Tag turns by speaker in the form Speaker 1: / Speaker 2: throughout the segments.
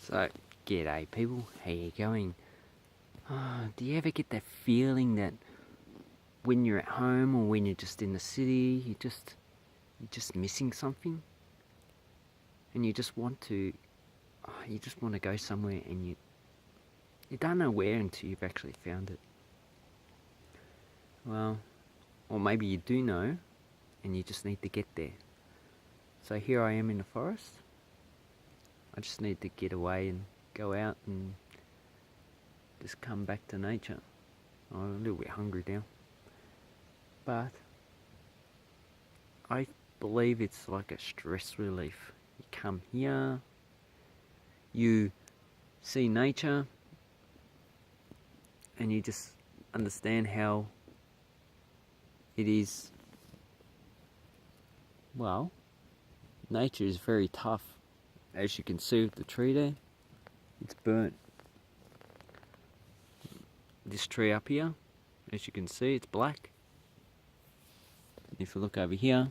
Speaker 1: So, g'day people, how you going? Do you ever get that feeling that when you're at home or when you're just in the city, you're just missing something? And you just want to go somewhere and you don't know where until you've actually found it. Well, or maybe you do know and you just need to get there. So here I am in the forest. I just need to get away and go out and just come back to nature. I'm a little bit hungry now. But I believe it's like a stress relief. You come here, you see nature, and you just understand how it is. Well, nature is very tough. As you can see with the tree there, it's burnt. This tree up here, as you can see, it's black. If you look over here,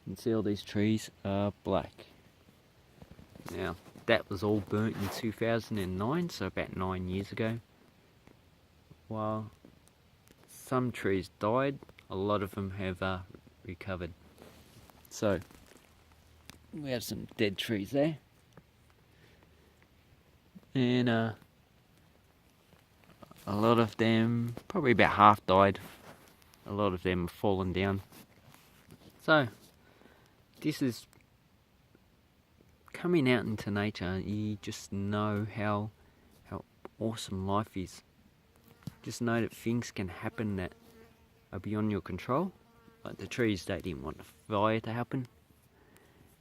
Speaker 1: you can see all these trees are black. Now, that was all burnt in 2009, so about 9 years ago. While some trees died, a lot of them have recovered. So, we have some dead trees there. And a lot of them, probably about half died. A lot of them have fallen down. So, this is coming out into nature. You just know how awesome life is. Just know that things can happen that are beyond your control. Like the trees, they didn't want the fire to happen.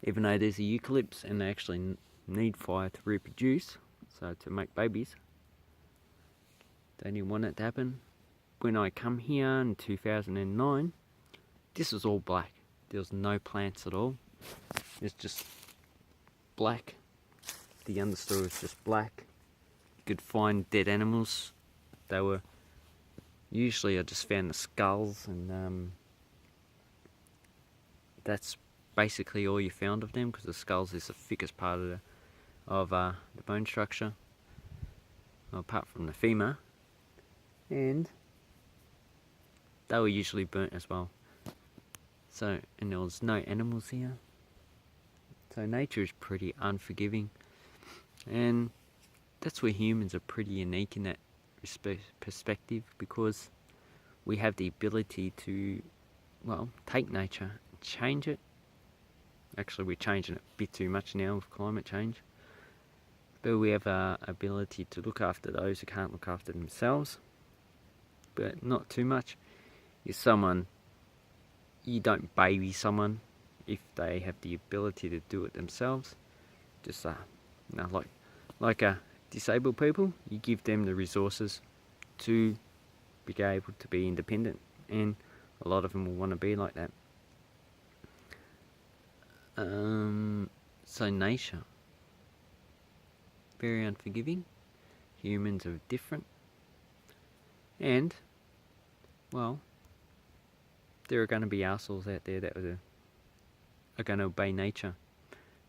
Speaker 1: Even though there's a eucalyptus and they actually need fire to reproduce, so to make babies. They didn't want it to happen. When I come here in 2009, this was all black. There was no plants at all. It's just black. The understory was just black. You could find dead animals. They were usually I just found the skulls, and that's basically all you found of them, because the skulls is the thickest part of the bone structure, apart from the femur, and they were usually burnt as well. So, and there was no animals here. So nature is pretty unforgiving, and that's where humans are pretty unique in that perspective, because we have the ability to, well, take nature and change it. Actually, we're changing it a bit too much now with climate change, but we have a ability to look after those who can't look after themselves, but not too much. If you don't baby someone if they have the ability to do it themselves. Just like disabled people, you give them the resources to be able to be independent, and a lot of them will want to be like that. So nature, very unforgiving. Humans are different, and well, there are going to be assholes out there that are going to obey nature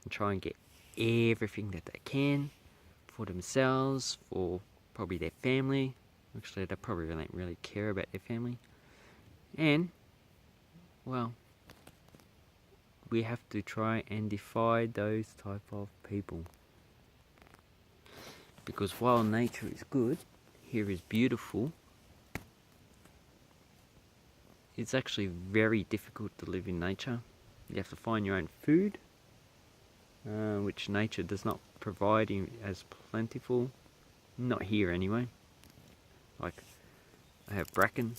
Speaker 1: and try and get everything that they can for themselves, for probably their family. Actually, they probably don't really care about their family. And, well, we have to try and defy those type of people. Because while nature is good, here is beautiful, it's actually very difficult to live in nature. You have to find your own food, which nature does not provide as plentiful. Not here anyway. Like, I have bracken.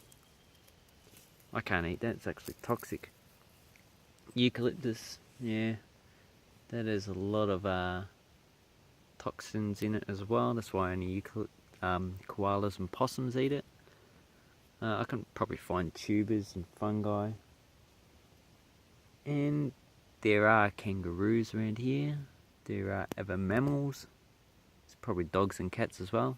Speaker 1: I can't eat that, it's actually toxic. Eucalyptus, yeah, that has a lot of toxins in it as well. That's why only koalas and possums eat it. I can probably find tubers and fungi. And there are kangaroos around here. There are other mammals. There's probably dogs and cats as well.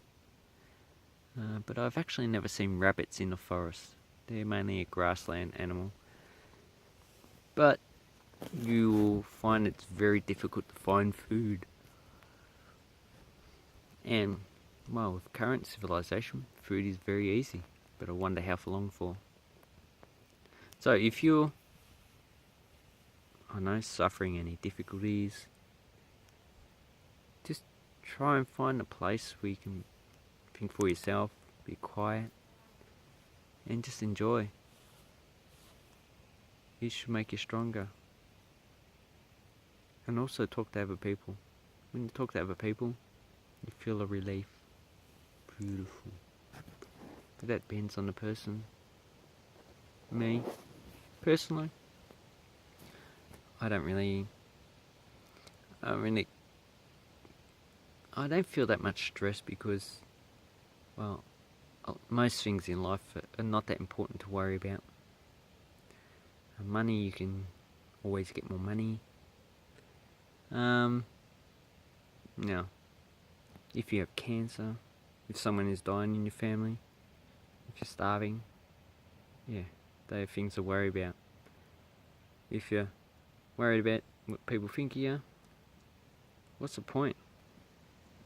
Speaker 1: But I've actually never seen rabbits in the forest. They're mainly a grassland animal. But you will find it's very difficult to find food. And, well, with current civilization, food is very easy, but I wonder how long for. So if you're, I don't know, suffering any difficulties, just try and find a place where you can think for yourself, be quiet, and just enjoy. It should make you stronger. And also talk to other people. When you talk to other people, you feel a relief. Beautiful. But that depends on the person. Me, personally, I don't feel that much stress because, well, most things in life are not that important to worry about. Money, you can always get more money. Now, if you have cancer, if someone is dying in your family, if you're starving, yeah, they are things to worry about. If you're worried about what people think of you, what's the point?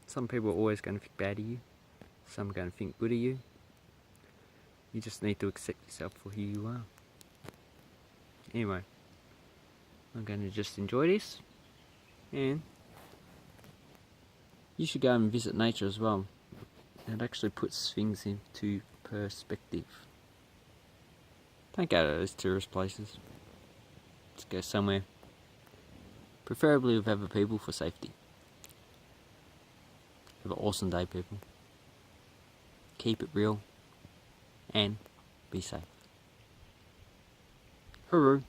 Speaker 1: Some people are always going to think bad of you. Some are going to think good of you. You just need to accept yourself for who you are. Anyway, I'm going to just enjoy this. And you should go and visit nature as well. It actually puts things into perspective. Don't go to those tourist places. Just go somewhere, preferably with other people for safety. Have an awesome day, people. Keep it real and be safe. Hooroo.